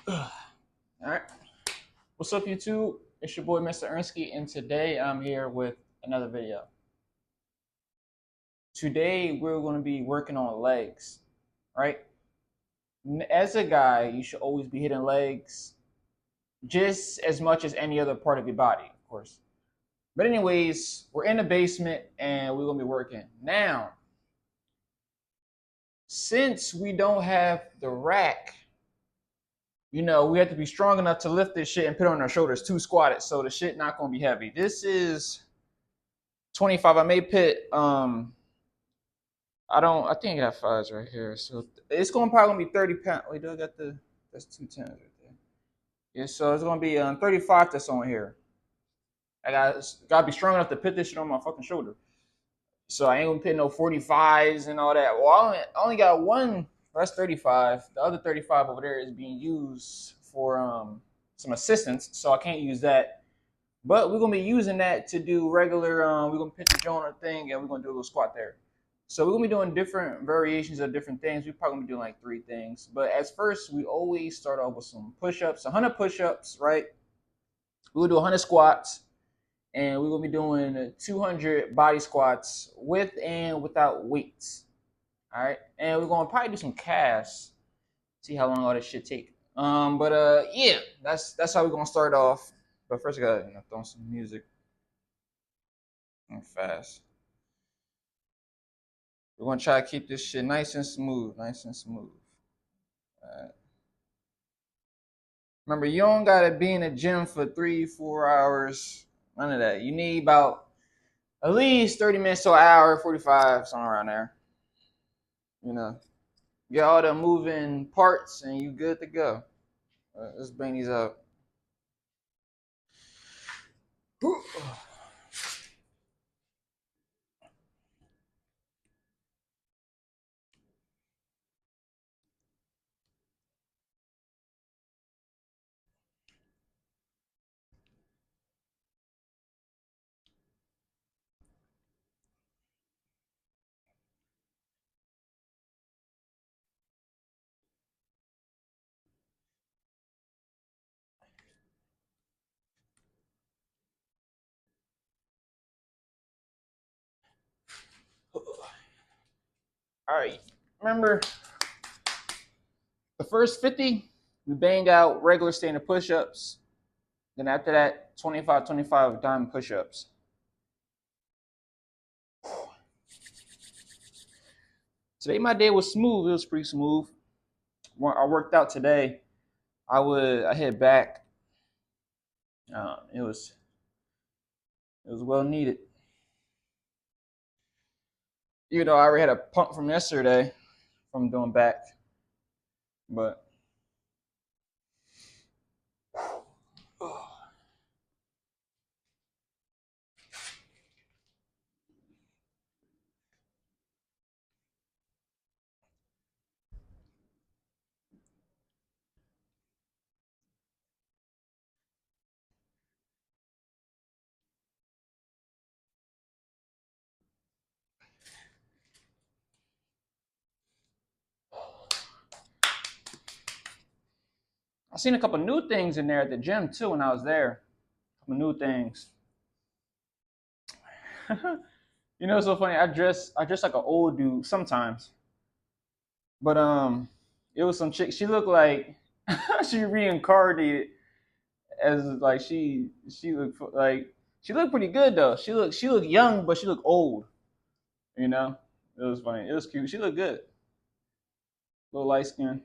All right. What's up, YouTube? It's your boy, Mr. Ernsky, and today I'm here with another video. Today we're going to be working on legs, right? As a guy, you should always be hitting legs just as much as any other part of your body, of course. But anyways, we're in the basement and we're going to be working. Now, since we don't have the rack, we have to be strong enough to lift this shit and put it on our shoulders, two squatted, so the shit not going to be heavy. This is 25. I may put I think I got fives right here. So it's gonna probably be 30 pounds. Wait, do I got that's 210s right there. Yeah, so it's gonna be 35 that's on here. I gotta be strong enough to put this shit on my fucking shoulder. So I ain't gonna put no 45s and all that. Well, I only got one, that's 35. The other 35 over there is being used for some assistance, so I can't use that. But we're gonna be using that to do regular. We're gonna pitch a joint thing, and we're gonna do a little squat there. So we're gonna be doing different variations of different things. We're probably gonna be doing like 3 things. But as first, we always start off with some push-ups, 100 push-ups, right? We'll do 100 squats, and we're gonna be doing 200 body squats with and without weights. All right, and we're gonna probably do some calves. See how long all this shit take. Yeah, that's how we're gonna start off. But first, I gotta throw on some music and fast. We're gonna try to keep this shit nice and smooth, nice and smooth. All right. Remember, you don't gotta be in the gym for 3, 4 hours. None of that. You need about at least 30 minutes to an hour, 45, somewhere around there. Get all the moving parts, and you good to go. Let's bang these up. All right. Remember, the first 50, we bang out regular standing push-ups. Then after that, 25, 25 diamond push-ups. Today my day was smooth. It was pretty smooth. When I worked out today, I hit back. It was well needed. Even though I already had a pump from yesterday from doing back, but I seen a couple new things in there at the gym too when I was there. A couple new things. It's so funny. I dress like an old dude sometimes, but it was some chick. She looked like she reincarnated as like she looked like she looked pretty good though. She looked young, but she looked old. You know, it was funny. It was cute. She looked good. Little light skin.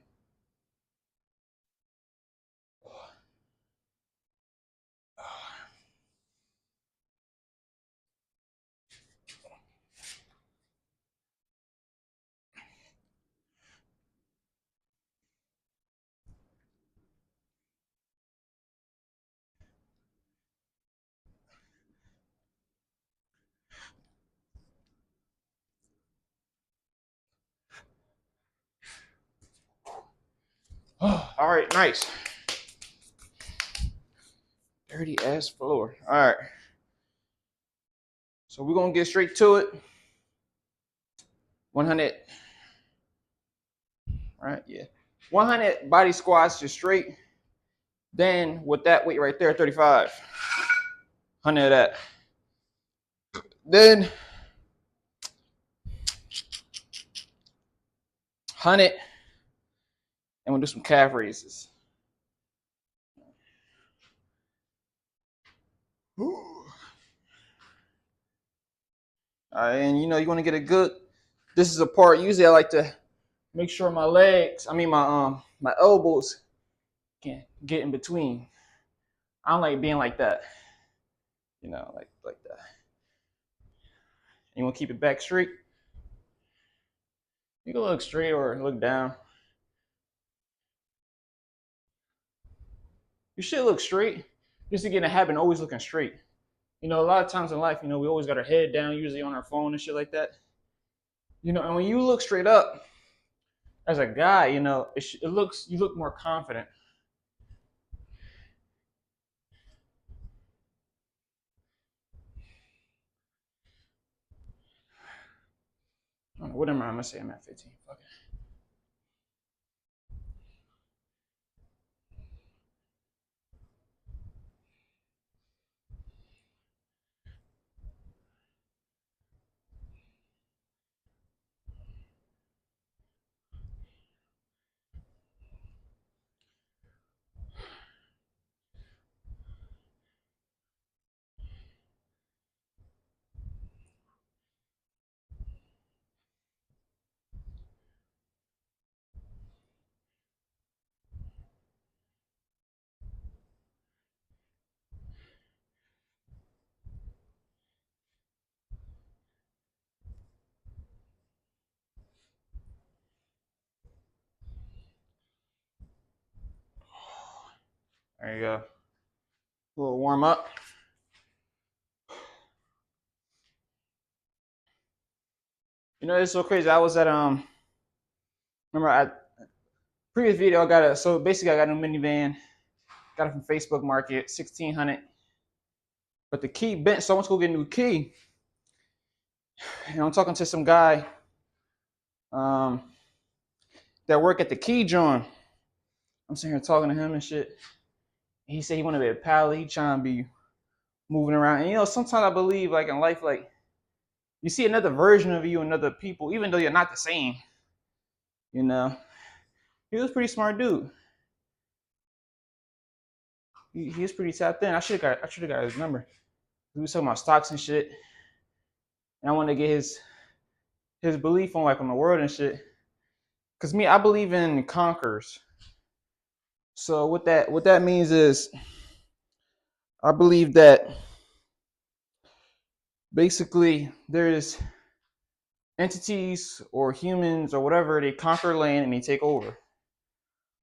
All right, nice. Dirty ass floor. All right. So we're gonna get straight to it. 100. All right, yeah. 100 body squats just straight. Then with that weight right there, 35, 100 of that. Then 100, and we'll do some calf raises. And you know, you want to get a good. This is a part. Usually, I like to make sure my legs. I mean, my elbows can get in between. I don't like being like that. You know, like that. You want to keep it back straight. You can look straight or look down. You should look straight, just to get in the habit of always looking straight. You know, a lot of times in life, you know, we always got our head down, usually on our phone and shit like that. You know, and when you look straight up as a guy, you know, it looks you look more confident. I don't know, what am I gonna say? I'm at 15. Fuck it. There you go. A little warm up. You know, it's so crazy. I was at remember I previous video I got a so basically I got a new minivan. Got it from Facebook Market, 1,600. But the key bent, so I went to go get a new key. And I'm talking to some guy um, that work at the key joint. I'm sitting here talking to him and shit. He said he want to be a pilot. He trying to be moving around. And you know, sometimes I believe like in life, like you see another version of you in other people, even though you're not the same. You know, he was a pretty smart dude. He was pretty tapped in. I should have got his number. We was talking about stocks and shit, and I wanted to get his belief on like on the world and shit. Cause me, I believe in conquerors. So what that means is, I believe that basically there's entities or humans or whatever, they conquer land and they take over.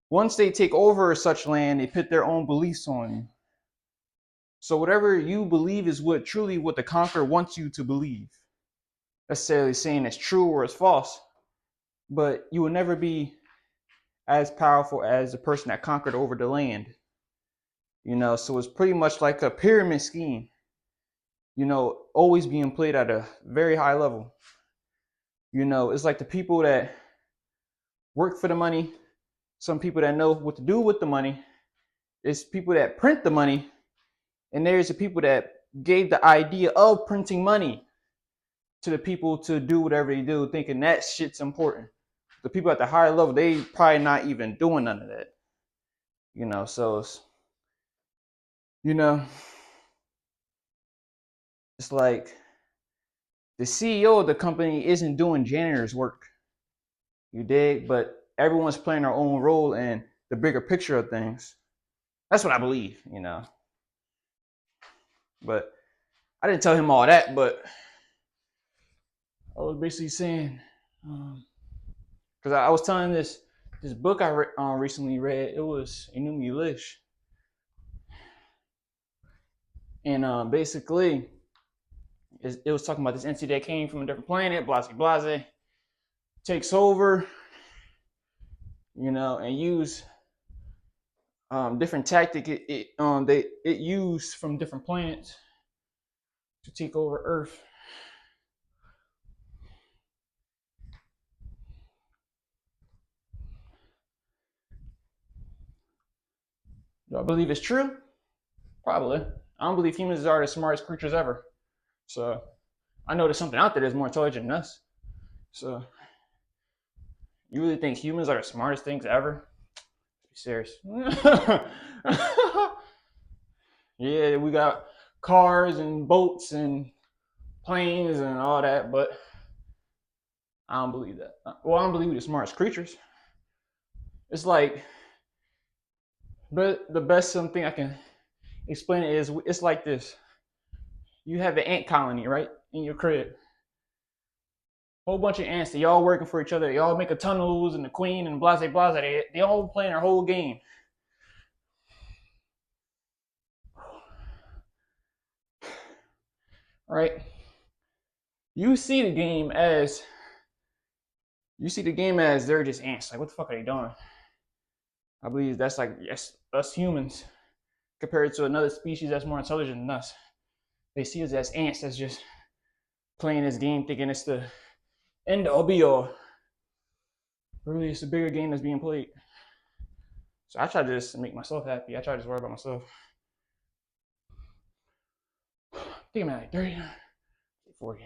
Once they take over such land, they put their own beliefs on you. So whatever you believe is what truly what the conqueror wants you to believe. Necessarily saying it's true or it's false, but you will never be as powerful as the person that conquered over the land. You know, so it's pretty much like a pyramid scheme. You know, always being played at a very high level. You know, it's like the people that work for the money, some people that know what to do with the money. It's people that print the money, and there's the people that gave the idea of printing money to the people to do whatever they do, thinking that shit's important. The people at the higher level, they probably not even doing none of that. You know, so it's, you know, it's like the CEO of the company isn't doing janitor's work. You dig? But everyone's playing their own role in the bigger picture of things. That's what I believe, you know. But I didn't tell him all that, but I was basically saying, because I was telling this book I recently read. It was Enuma Elish, and basically it was talking about this entity that came from a different planet, blase blase, takes over, you know, and use different tactic it used from different planets to take over Earth. Do I believe it's true? Probably. I don't believe humans are the smartest creatures ever. So I know there's something out there that's more intelligent than us. So you really think humans are the smartest things ever? Be serious. Yeah, we got cars and boats and planes and all that, but I don't believe that. Well, I don't believe we're the smartest creatures. It's like, but the best something I can explain it is it's like this. You have an ant colony, right, in your crib. Whole bunch of ants. They all working for each other. They all make a tunnels and the queen and blase blase. They all playing their whole game. Right? You see the game as they're just ants. Like, what the fuck are they doing? I believe that's like yes, us humans compared to another species that's more intelligent than us. They see us as ants that's just playing this game, thinking it's the end all be all. Really, it's a bigger game that's being played. So I try to just make myself happy. I try to just worry about myself. I think I'm at like 30, 40.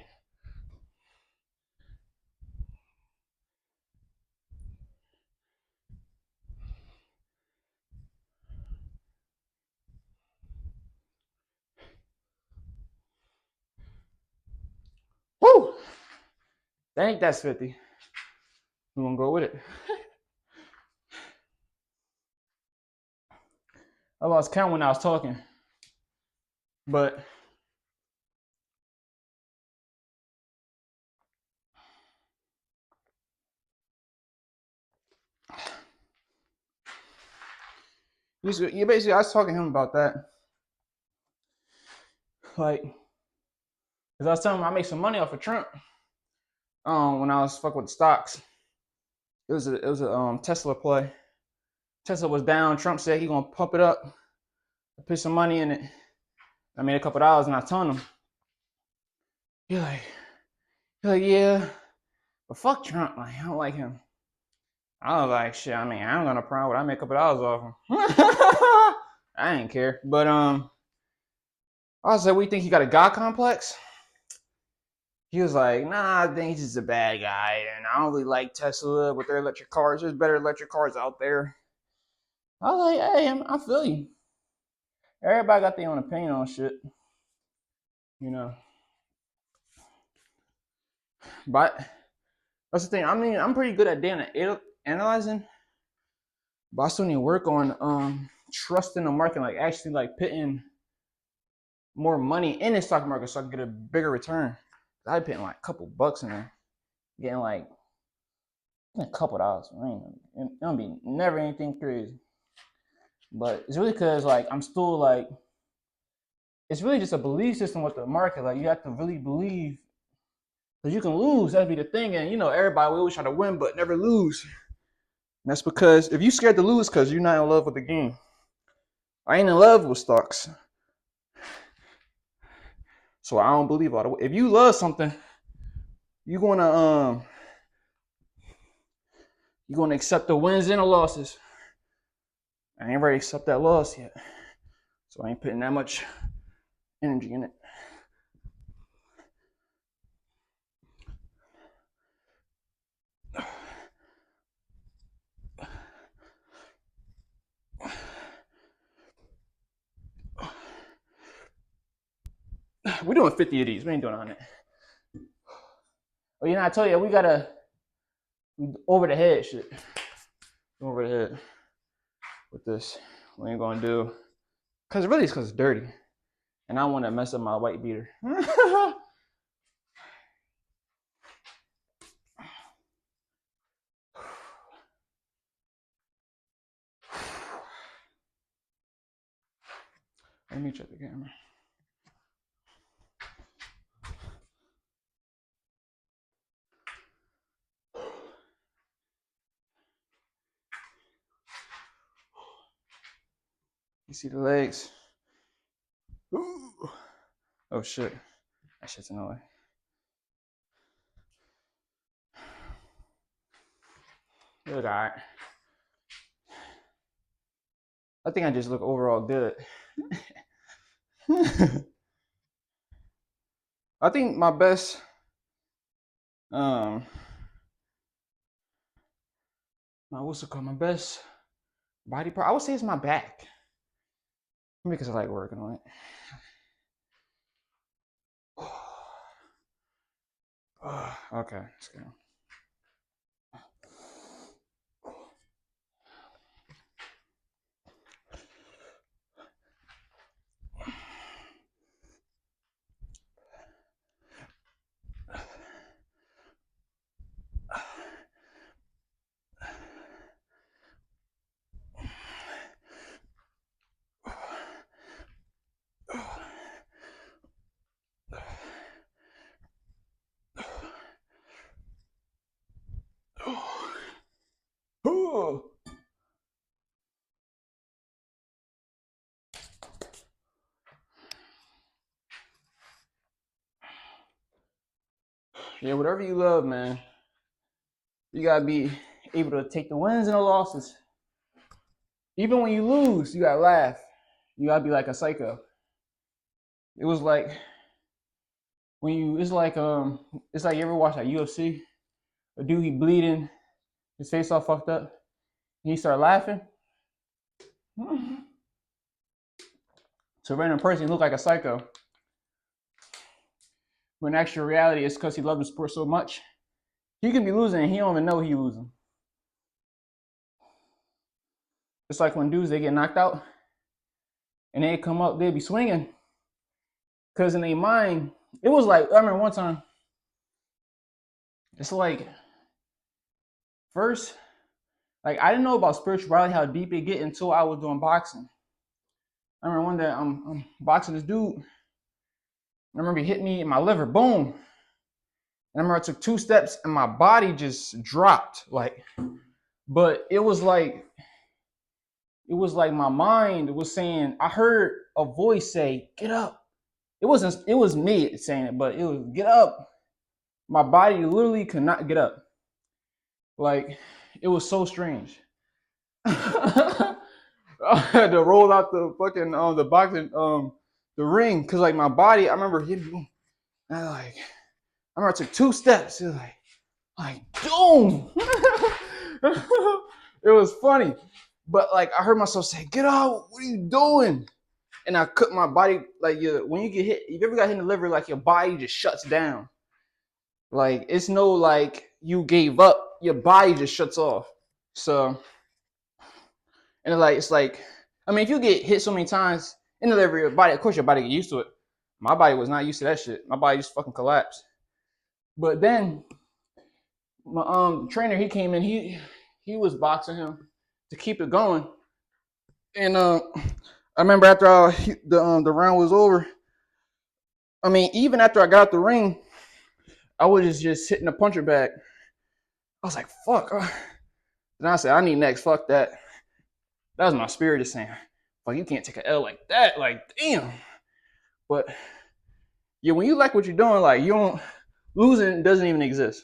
Woo! I think that's 50. We're gonna go with it. I lost count when I was talking, but you basically I was talking to him about that, like, cause I was telling him I make some money off of Trump. When I was fucking with the stocks, it was a Tesla play. Tesla was down. Trump said he gonna pump it up, put some money in it. I made a couple dollars, and I told him, "You're like, yeah, but fuck Trump. Like, I don't like him." I was like, "Shit. I mean, I don't got no problem with. I make a couple dollars off him. I ain't care." But I was like, "We think he got a god complex?" He was like, "Nah, I think he's just a bad guy, and I don't really like Tesla with their electric cars. There's better electric cars out there." I was like, "Hey, I feel you. Everybody got their own opinion on shit, you know." But that's the thing. I mean, I'm pretty good at data analyzing, but I still need to work on trusting the market, like actually like putting more money in the stock market so I can get a bigger return. I putting like a couple bucks in there, getting like a couple dollars. It don't be never anything crazy. But it's really because like I'm still like it's really just a belief system with the market. Like you have to really believe because you can lose. That'd be the thing. And you know, everybody we always try to win but never lose. And that's because if you scared to lose because you're not in love with the game. I ain't in love with stocks. So I don't believe all the way. If you love something, you're gonna accept the wins and the losses. I ain't ready to accept that loss yet. So I ain't putting that much energy in it. We're doing 50 of these. We ain't doing 100. Oh, you know, I told you we gotta over the head shit. Over the head with this. We ain't gonna do because really it's because it's dirty, and I don't want to mess up my white beater. Let me check the camera. You see the legs? Ooh. Oh shit. That shit's annoying. Look, alright. I think I just look overall good. I think my best what's it called? My best body part, I would say, it's my back. Because I like working on it. Okay, let's go. Yeah, whatever you love, man, you gotta be able to take the wins and the losses. Even when you lose, you gotta laugh. You gotta be like a psycho. It was like when you, it's like you ever watch like UFC? A dude, he bleeding, his face all fucked up, and he start laughing. To a random person, he look like a psycho. But in actual reality, it's because he loved the sport so much. He can be losing and he don't even know he losing. It's like when dudes, they get knocked out and they come up, they be swinging. Because in their mind, it was like, I remember one time, it's like, first, like I didn't know about spirituality, how deep it get until I was doing boxing. I remember one day I'm boxing this dude. I remember he hit me in my liver, boom. And I remember I took 2 steps and my body just dropped. Like, but it was like my mind was saying, I heard a voice say, get up. It was me saying it, but it was get up. My body literally could not get up. Like, it was so strange. I had to roll out the fucking the boxing the ring, because like my body, I remember hitting, I remember I took 2 steps. It was like boom. It was funny, but like I heard myself say, "Get out! What are you doing?" And I cut my body, like, when you get hit, if you ever got hit in the liver, like your body just shuts down. Like it's no like you gave up, your body just shuts off. So, and it's like, I mean, if you get hit so many times in the liver, your body, of course, your body get used to it. My body was not used to that shit. My body just fucking collapsed. But then my trainer, he came in, he was boxing him to keep it going. And I remember after the round was over, I mean, even after I got out the ring, I was just hitting the puncher bag. I was like, fuck. Then I said, I need next. Fuck that. That was my spirit just saying, fuck, you can't take an L like that. Like, damn. But yeah, when you like what you're doing, like, you don't, losing doesn't even exist.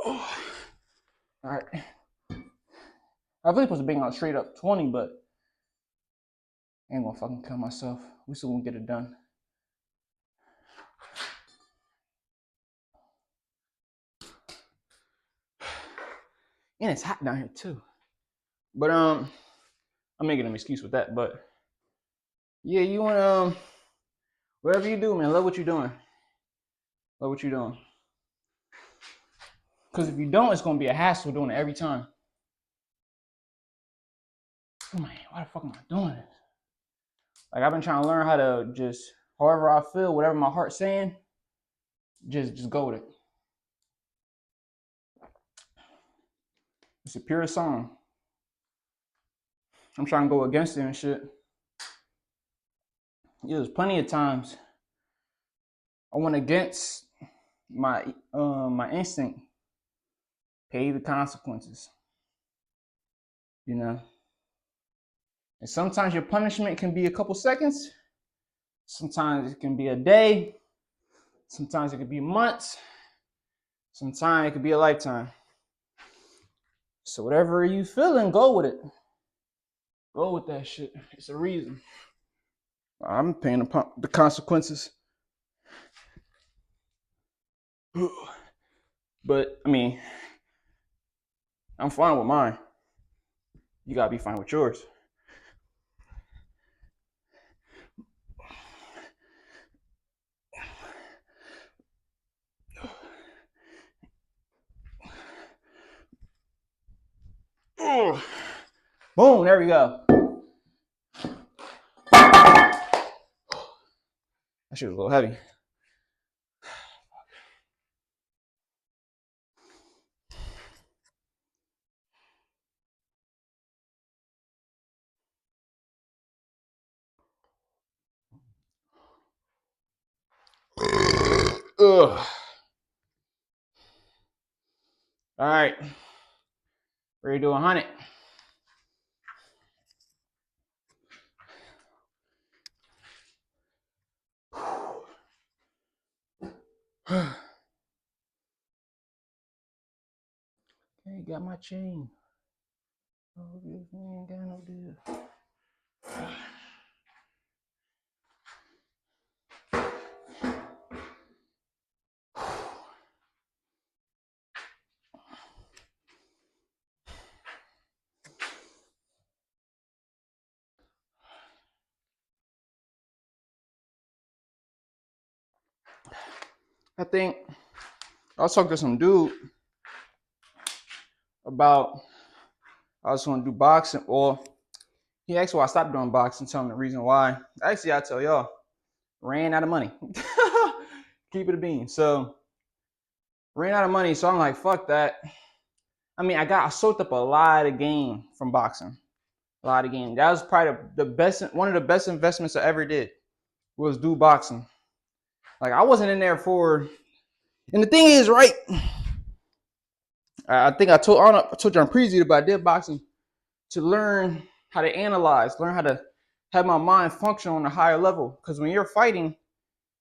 Oh. All right. I was really supposed to bring out straight up 20, but I ain't gonna fucking kill myself. We still gonna get it done. And it's hot down here too. But I'm making an excuse with that. But yeah, you want whatever you do, man, love what you're doing. Love what you're doing. Because if you don't, it's gonna be a hassle doing it every time. Oh man, why the fuck am I doing this? Like I've been trying to learn how to just, however I feel, whatever my heart's saying, just go with it. It's the purest song. I'm trying to go against it and shit. Yeah, there's plenty of times I went against my my instinct. Pay the consequences. You know. And sometimes your punishment can be a couple seconds. Sometimes it can be a day. Sometimes it could be months. Sometimes it could be a lifetime. So whatever you feeling, go with it. Go with that shit. It's a reason. I'm paying the consequences. But I mean, I'm fine with mine. You gotta be fine with yours. Boom, there we go. That shit was a little heavy. Ugh. All right. Ready to do 100. Okay, got my chain. Oh, this man got no deal. I think I was talking to some dude about I was going to do boxing, or he asked why I stopped doing boxing, tell him the reason why. Actually, I tell y'all, ran out of money. Keep it a bean. So ran out of money, so I'm like, fuck that. I mean, I soaked up a lot of game from boxing. A lot of game. That was probably the best, one of the best investments I ever did was do boxing. Like I wasn't in there for, and the thing is, right? I think I told you on preview, but I did boxing to learn how to analyze, learn how to have my mind function on a higher level. Because when you're fighting,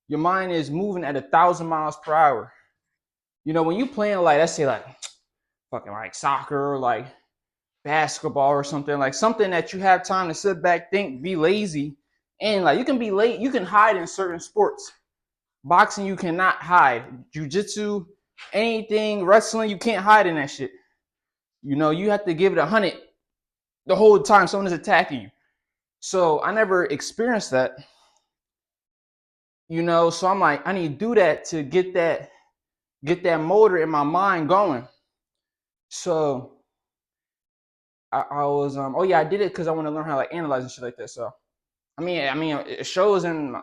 your mind is moving at 1,000 miles per hour. You know, when you playing like, let's say like fucking like soccer or like basketball or something that you have time to sit back, think, be lazy, and like you can be late, you can hide in certain sports. Boxing, you cannot hide. Jiu-jitsu, anything, wrestling, you can't hide in that shit. You know, you have to give it 100 the whole time someone is attacking you. So I never experienced that. You know, so I'm like, I need to do that to get that motor in my mind going. So I was oh yeah, I did it because I want to learn how to like analyze and shit like that. So I mean it shows in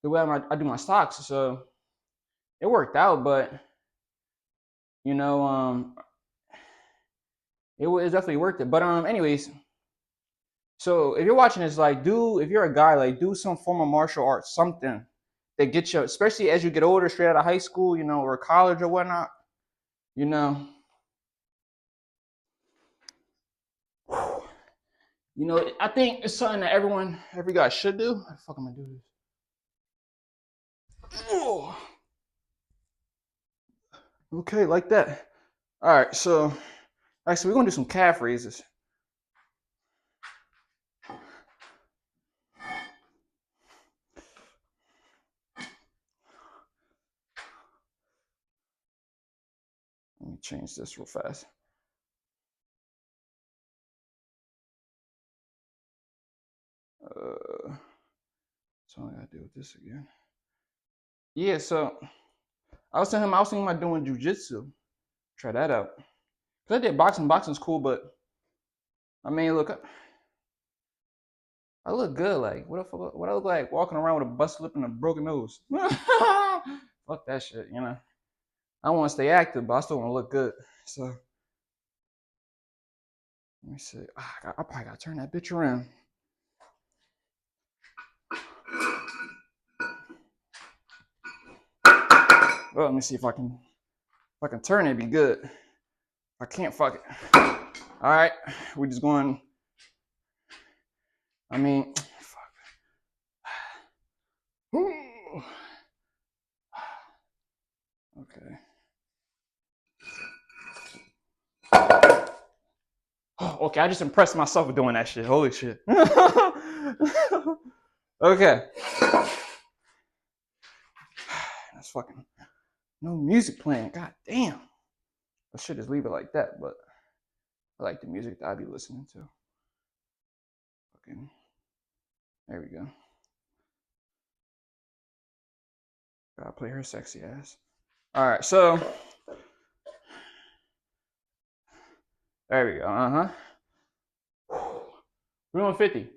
the way I do my stocks. So it worked out, but you know it definitely worked it. But anyways, so if you're watching this, like if you're a guy, like do some form of martial arts, something that gets you, especially as you get older, straight out of high school, you know, or college or whatnot, you know. You know, I think it's something that every guy should do. How the fuck am I do this? Oh. Okay, like that. All right, so actually we're gonna do some calf raises. Let me change this real fast. So I gotta deal with this again. Yeah, so I was telling him I was thinking about doing jujitsu. Try that out. Cause I did boxing. Boxing's cool, but I mean, look, I look good. Like, what I look like walking around with a bust lip and a broken nose? Fuck that shit, you know. I want to stay active, but I still want to look good. So let me see. I probably gotta turn that bitch around. Well, let me see if I can turn it. Be good. If I can't, fuck it. All right, we're just going. I mean, fuck. Okay. Okay, I just impressed myself with doing that shit. Holy shit. Okay. That's fucking no music playing. God damn. I should just leave it like that, but I like the music that I be listening to. Fucking. There we go. Gotta play her sexy ass. All right, so there we go. We're doing 50.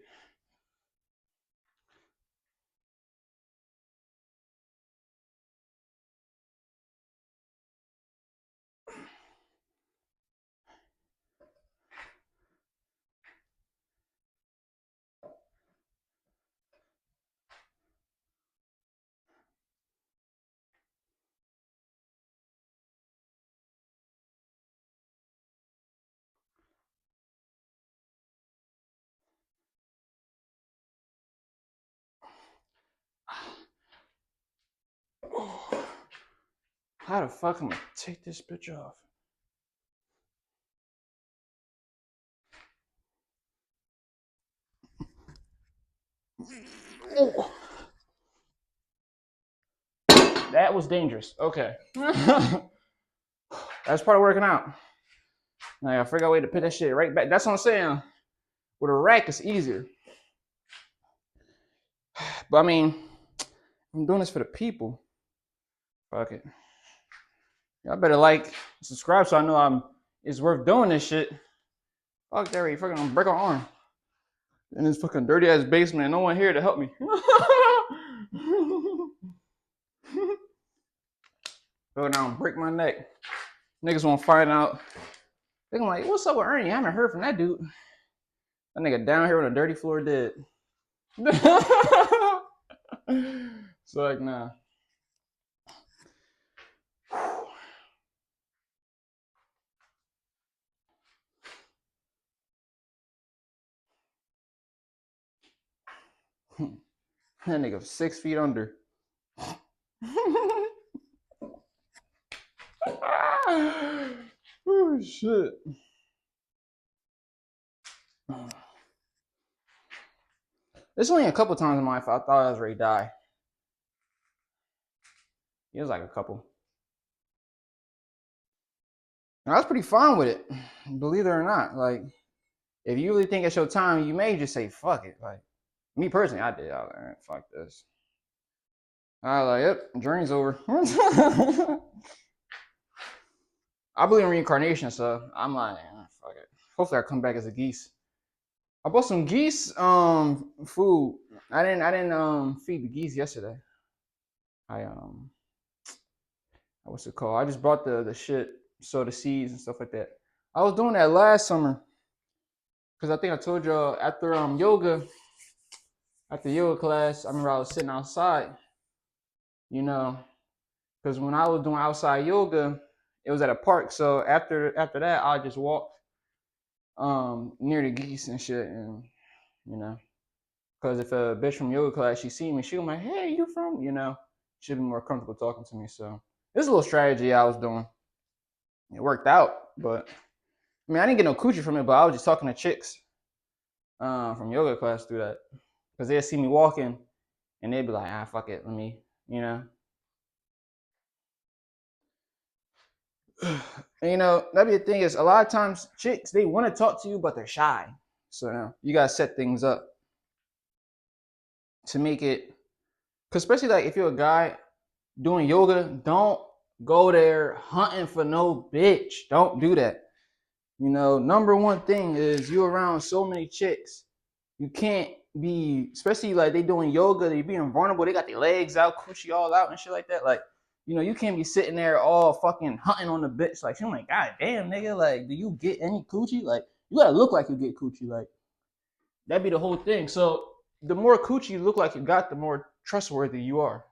How the fuck am I gonna take this bitch off? Oh. That was dangerous. Okay. That's part of working out. Now I gotta figure out a way to put that shit right back. That's what I'm saying. With a rack, it's easier. But I mean, I'm doing this for the people. Fuck it. Y'all better like, subscribe so I know it's worth doing this shit. Fuck that, you fucking break our arm. In this fucking dirty ass basement, and no one here to help me. Go down, break my neck. Niggas won't find out. They're like, what's up with Ernie? I haven't heard from that dude. That nigga down here on the dirty floor dead. So like, nah. That nigga 6 feet under. Oh shit. There's only a couple times in my life I thought I was ready to die. It was like a couple. And I was pretty fine with it, believe it or not. Like, if you really think it's your time, you may just say fuck it. Like, me personally, I did. I was like, fuck this. I was like, yep, journey's over. I believe in reincarnation, so I'm like, fuck it. Hopefully, I come back as a geese. I bought some geese food. I didn't feed the geese yesterday. What's it called? I just brought the shit, sow the seeds and stuff like that. I was doing that last summer because I think I told y'all after yoga class, I remember I was sitting outside, you know, because when I was doing outside yoga, it was at a park. So after that, I just walked near the geese and shit, and you know, because if a bitch from yoga class she see me, she was like, hey, you from, she'd be more comfortable talking to me. So this is a little strategy I was doing. It worked out, but I mean, I didn't get no coochie from it, but I was just talking to chicks from yoga class through that, because they'd see me walking and they'd be like, fuck it, let me, And, that'd be the thing is a lot of times chicks, they want to talk to you, but they're shy. So you gotta set things up to make it, because especially like if you're a guy doing yoga, don't go there hunting for no bitch. Don't do that. Number one thing is you around so many chicks. You can't be, especially like they doing yoga, they being vulnerable, they got their legs out, coochie all out and shit like that. Like, you can't be sitting there all fucking hunting on the bitch. Like, she's like, God damn, nigga, like, do you get any coochie? Like, you gotta look like you get coochie. Like, that'd be the whole thing. So the more coochie you look like you got, the more trustworthy you are.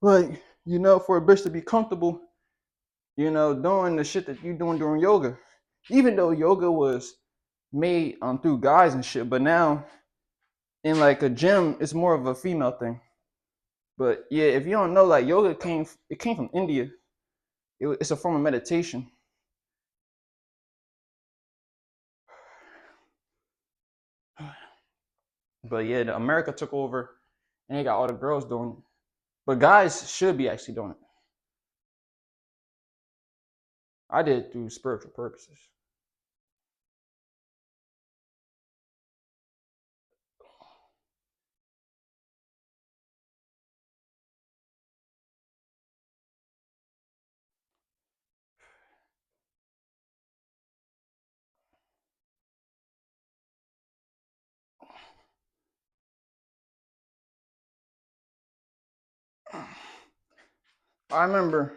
Like, for a bitch to be comfortable, you know, doing the shit that you doing during yoga. Even though yoga was made through guys and shit, but now in like a gym, it's more of a female thing. But yeah, if you don't know, like yoga came from India. It's a form of meditation. But yeah, America took over and they got all the girls doing it. But guys should be actually doing it. I did it through spiritual purposes. I remember,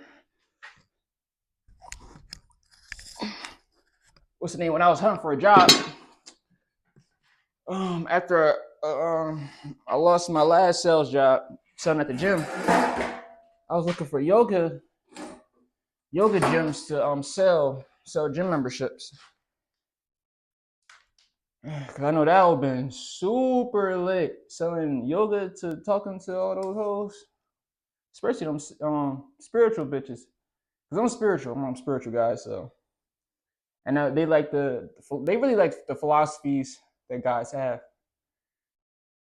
what's the name, when I was hunting for a job, after I lost my last sales job selling at the gym, I was looking for yoga gyms to sell gym memberships. Cause I know that would have been super lit selling yoga to talking to all those hoes, especially them spiritual bitches. Cause I'm spiritual. I'm a spiritual guy, so and they really like the philosophies that guys have.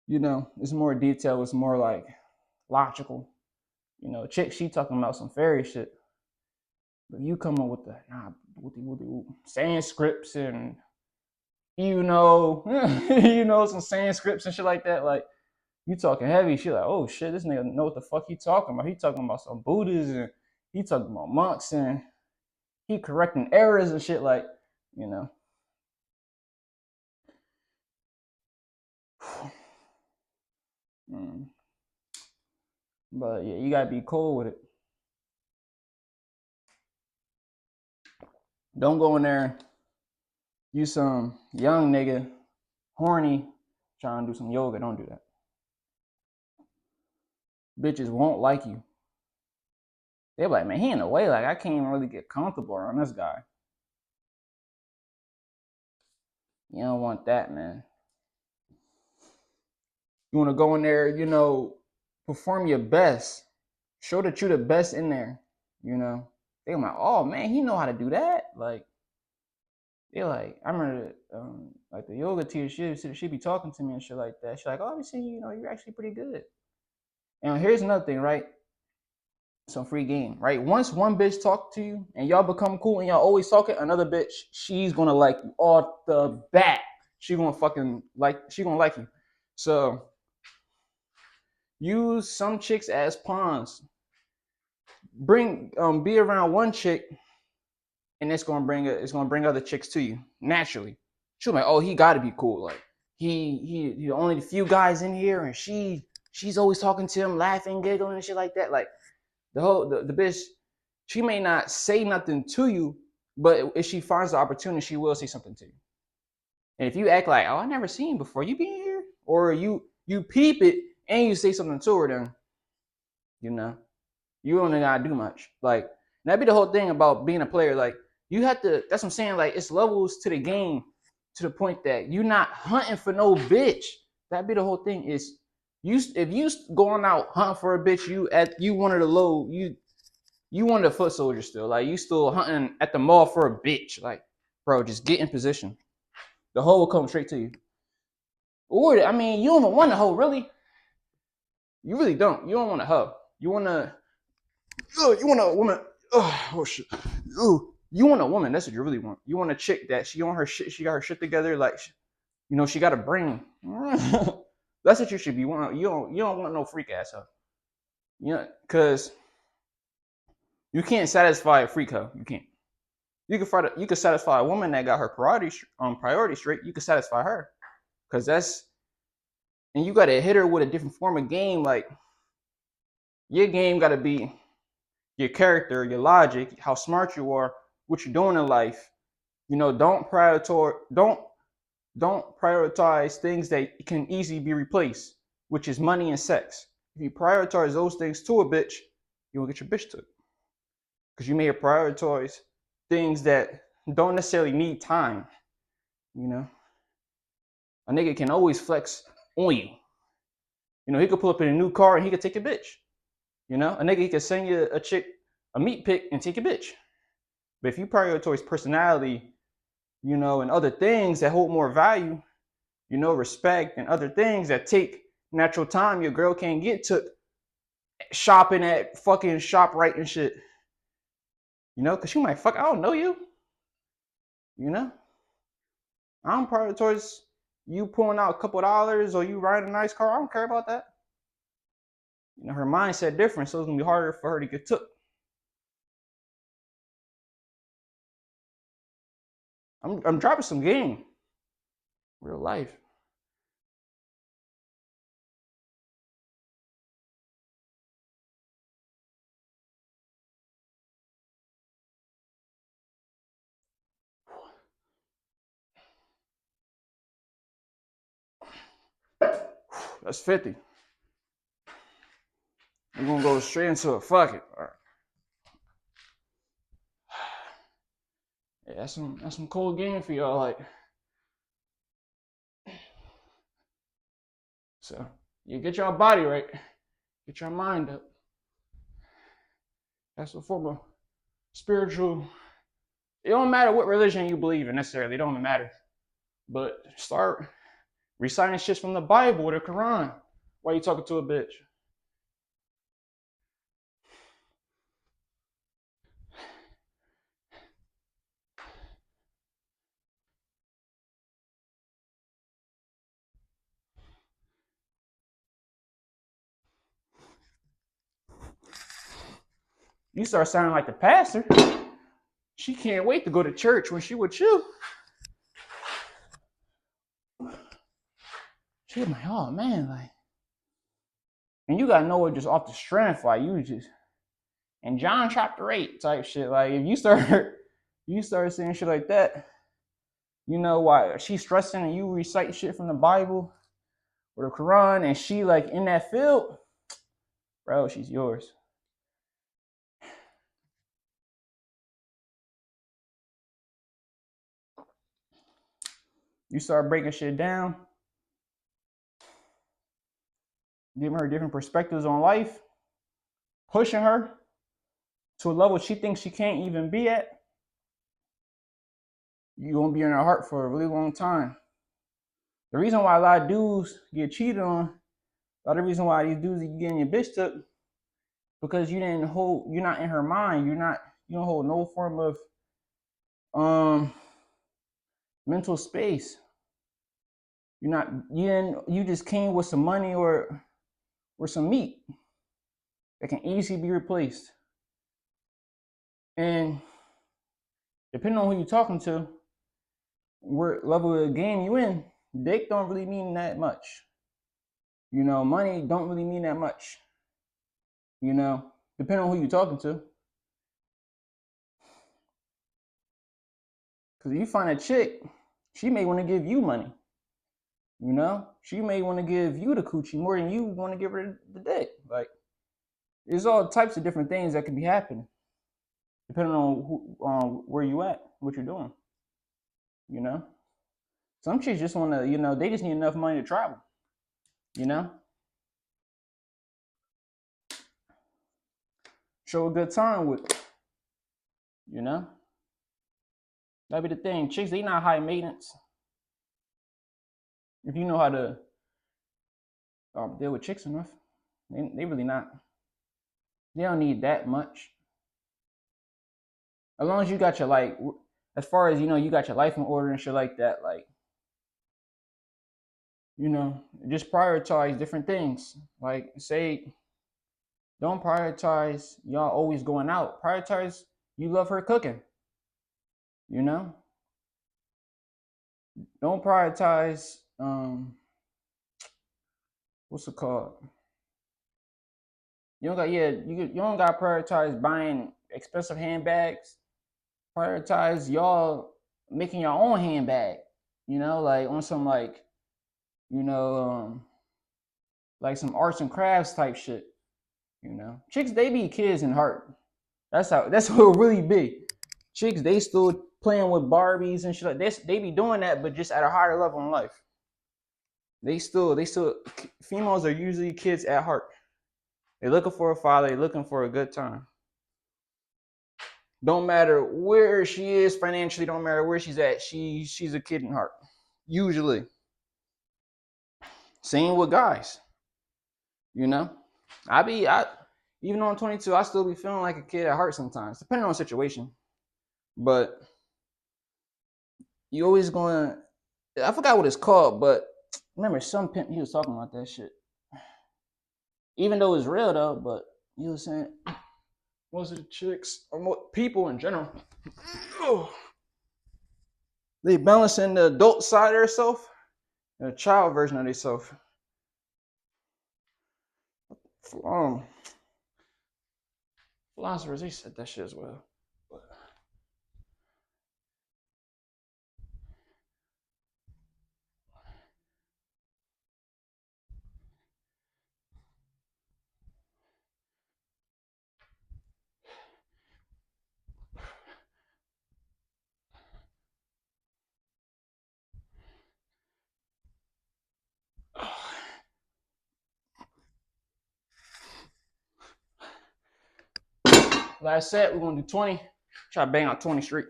You know, it's more detailed. It's more like logical. You know, chick, she talking about some fairy shit, but you come up with with the Sanscripts and some Sanscripts and shit like that. Like you talking heavy, she like, oh shit, this nigga know what the fuck he talking about. He talking about some Buddhists and he talking about monks and he correcting errors and shit like, you know. But yeah, you gotta be cool with it. Don't go in there, you some young nigga, horny, trying to do some yoga. Don't do that. Bitches won't like you. They're like, man, he in the way. Like, I can't even really get comfortable around this guy. You don't want that, man. You want to go in there, perform your best. Show that you're the best in there, you know. They're like, oh, man, he know how to do that. Like, they're like, I remember, like, the yoga teacher, she'd be talking to me and shit like that. She's like, oh, we see, you're actually pretty good. And here's another thing, right? Some free game, right? Once one bitch talk to you and y'all become cool and y'all always talking, another bitch, she's gonna like you off the bat. She gonna like you. So use some chicks as pawns. Be around one chick, and it's gonna bring other chicks to you naturally. She'll be like, oh, he gotta be cool. Like he only the few guys in here, and she's always talking to him, laughing, giggling, and shit like that. Like the bitch, she may not say nothing to you, but if she finds the opportunity, she will say something to you. And if you act like, oh, I never seen you before, you been here, or you peep it and you say something to her, then you don't gotta do much. Like that'd be the whole thing about being a player. Like you have to. That's what I'm saying. Like it's levels to the game, to the point that you're not hunting for no bitch. That'd be the whole thing. Is if you going out hunting for a bitch, you one of the low you one of the foot soldiers still. Like you still hunting at the mall for a bitch. Like bro, just get in position. The hoe will come straight to you. Or I mean, you don't want a hoe really. You really don't. You don't want a hoe. You want a woman. Oh shit. Ooh, you want a woman. That's what you really want. You want a chick that she on her shit. She got her shit together. Like, she got a brain. That's what you should be wanting. You don't want no freak ass hoe. Cause you can't satisfy a freak hoe. You can't. You can satisfy a woman that got her priority straight. You can satisfy her, cause and you gotta hit her with a different form of game. Like your game gotta be your character, your logic, how smart you are, what you're doing in life. Don't prioritize things that can easily be replaced, which is money and sex. If you prioritize those things to a bitch, you will get your bitch took. because you may prioritize things that don't necessarily need time. You know, a nigga can always flex on you. You know, he could pull up in a new car and he could take a bitch. You know, a nigga he could send you a chick a meat pic and take a bitch. But if you prioritize personality, you know, and other things that hold more value, you know, respect and other things that take natural time your girl can't get to shopping at fucking ShopRite and shit. You know, because she might fuck, I don't know you. You know, I don't prioritize you pulling out a couple dollars or you riding a nice car. I don't care about that. You know, her mindset different, so it's gonna be harder for her to get took. I'm dropping some game. Real life. That's 50. We're gonna go straight into it. Fuck it. All right. Yeah, that's some cool game for y'all. Like, so you get your body right, get your mind up. That's a form of spiritual. It don't matter what religion you believe in necessarily. It don't even matter. But start reciting shit from the Bible or the Quran while you talking to a bitch. You start sounding like the pastor. She can't wait to go to church when she with you. She's like, oh man, like, and you gotta know it just off the strength, like you just in John chapter 8 type shit. Like if you start saying shit like that, you know why she's stressing and you recite shit from the Bible or the Quran and she like in that field, bro, she's yours. You start breaking shit down, giving her different perspectives on life, pushing her to a level she thinks she can't even be at. You're gonna be in her heart for a really long time. The reason why a lot of dudes get cheated on, a lot of reason why these dudes are getting your bitch took, because you're not in her mind. You don't hold no form of mental space. You just came with some money or some meat that can easily be replaced. And depending on who you're talking to, what level of the game you in, dick don't really mean that much. You know, money don't really mean that much. You know, depending on who you're talking to. Because if you find a chick, she may want to give you money. You know, she may want to give you the coochie more than you want to give her the dick. Like, there's all types of different things that can be happening, depending on where you at, what you're doing. You know, some chicks just want to, you know, they just need enough money to travel. You know, show a good time with, you know, that'd be the thing. Chicks, they not high maintenance. If you know how to deal with chicks enough, they really not. They don't need that much. As long as you got your like, as far as you know, you got your life in order and shit like that. Like, you know, just prioritize different things. Like, say, don't prioritize y'all always going out. Prioritize you love her cooking. You know, don't prioritize what's it called? You don't got to prioritize buying expensive handbags. Prioritize y'all making your own handbag. You know, like on some like, you know, like some arts and crafts type shit. You know, chicks, they be kids in heart. That's how it really be. Chicks, they still playing with Barbies and shit like this. They be doing that, but just at a higher level in life. They still females are usually kids at heart. They're looking for a father, they're looking for a good time. Don't matter where she is financially, don't matter where she's at, she's a kid in heart. Usually. Same with guys. You know? I even though I'm 22, I still be feeling like a kid at heart sometimes, depending on the situation. But you always going. I forgot what it's called, but remember some pimp he was talking about that shit. Even though it's real though, but you was saying most of the chicks or people in general, they balancing the adult side of themselves and the child version of themselves. Philosophers, they said that shit as well. But like I said, we're gonna do 20. Try to bang out 20 straight.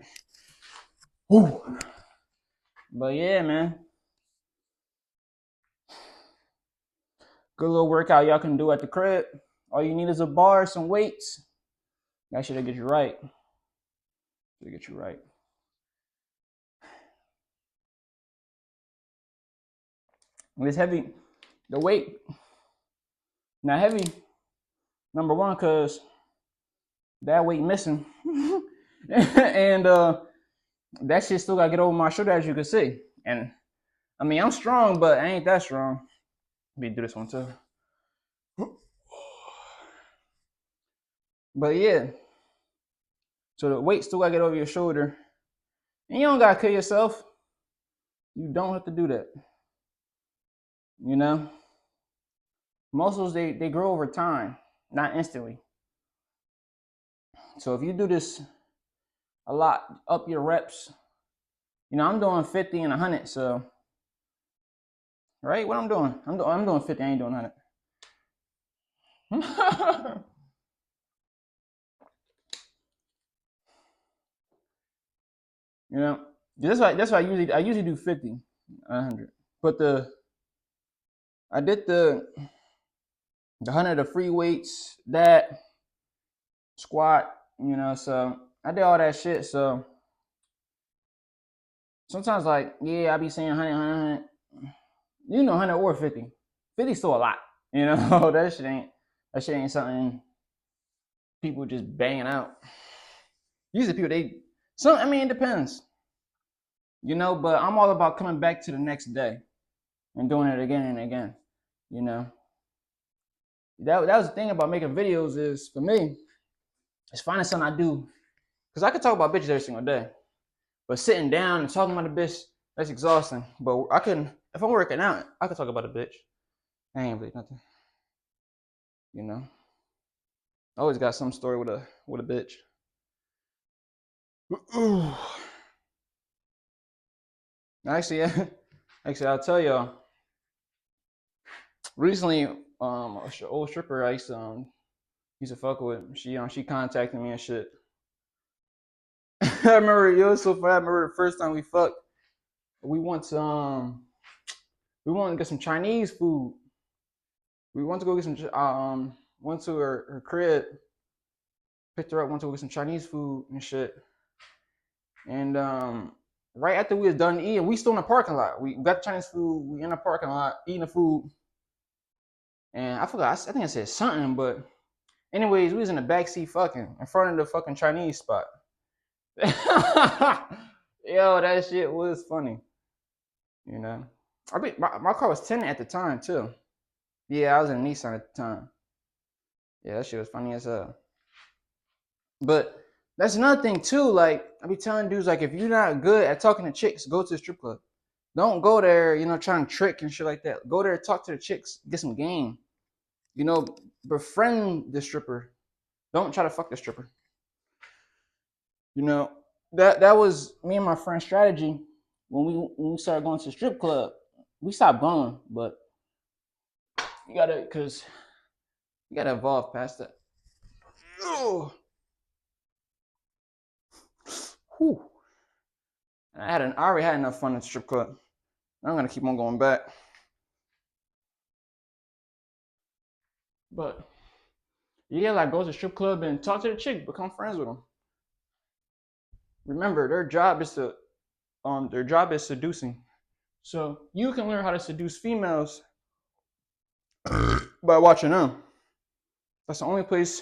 Woo. But yeah, man. Good little workout y'all can do at the crib. All you need is a bar, some weights. That should get you right. Should get you right. When it's heavy, the weight not heavy. Number one, cause that weight missing, and that shit still gotta get over my shoulder, as you can see. And I mean, I'm strong, but I ain't that strong. Let me do this one too. But yeah, so the weight still gotta get over your shoulder, and you don't gotta kill yourself. You don't have to do that. You know, muscles they grow over time, not instantly. So if you do this a lot, up your reps. You know, I'm doing 50 and 100, so right, what I'm doing? I'm doing 50. I ain't doing 100. You know, that's why I usually do 50, 100. But I did the 100 of free weights, that squat. You know, so I did all that shit. So sometimes, like, yeah, I be saying 100, 100. You know, 100 or 50. 50 still a lot. You know, that shit ain't something people just banging out. Usually people I mean, it depends. You know, but I'm all about coming back to the next day and doing it again and again. You know, that was the thing about making videos, is for me, it's finding something I do, because I could talk about bitches every single day, but sitting down and talking about a bitch, that's exhausting. But I can, if I'm working out, I could talk about a bitch. I ain't really nothing. You know, I always got some story with a bitch. Actually, actually, I'll tell y'all. Recently, an old stripper I used to fuck with. She contacted me and shit. I remember, it was so funny. I remember the first time we fucked. We went to we wanted to get some Chinese food. We went to go get some went to her crib, picked her up, went to go get some Chinese food and shit. And right after we was done eating, we still in the parking lot. We got Chinese food. We in the parking lot eating the food. And I forgot. I think I said something, but anyways, we was in the backseat fucking in front of the fucking Chinese spot. Yo, that shit was funny. You know, I mean, my car was tinted at the time too. Yeah, I was in a Nissan at the time. Yeah, that shit was funny as hell. But that's another thing too. Like, I be telling dudes, like, if you're not good at talking to chicks, go to the strip club. Don't go there, you know, trying to trick and shit like that. Go there, talk to the chicks, get some game. You know, befriend the stripper. Don't try to fuck the stripper. You know, that was me and my friend's strategy when we started going to the strip club. We stopped going, but cause you gotta evolve past that. Oh, whew. I already had enough fun at the strip club. I'm gonna keep on going back. But yeah, like go to the strip club and talk to the chick, become friends with them. Remember, their job is seducing. So you can learn how to seduce females by watching them. That's the only place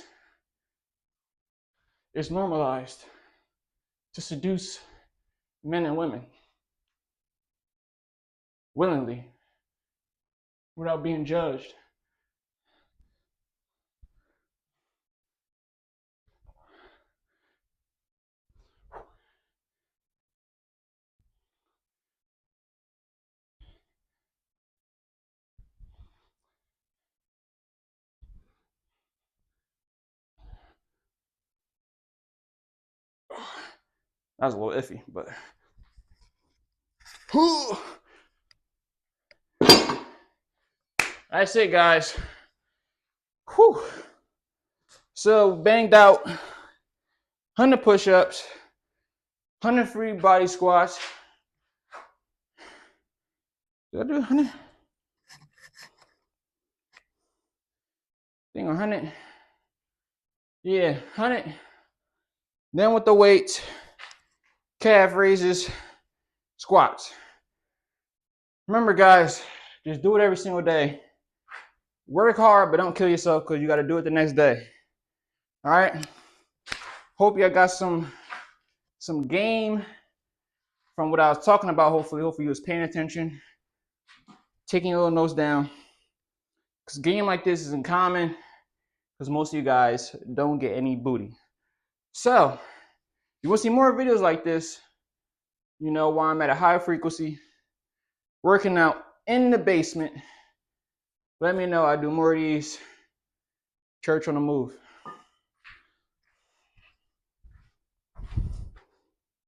it's normalized to seduce men and women willingly without being judged. That's a little iffy, but that's it, guys. Whew. So banged out 100 push-ups, 100 free body squats. Did I do 100? I think 100. Yeah, 100. Then with the weights, calf raises, squats. Remember, guys, just do it every single day. Work hard, but don't kill yourself because you got to do it the next day. All right? Hope you got some game from what I was talking about. Hopefully you was paying attention, taking your little notes down. Because a game like this isn't common because most of you guys don't get any booty. So, you want to see more videos like this, you know, while I'm at a high frequency, working out in the basement, let me know. I do more of these. Church on the move.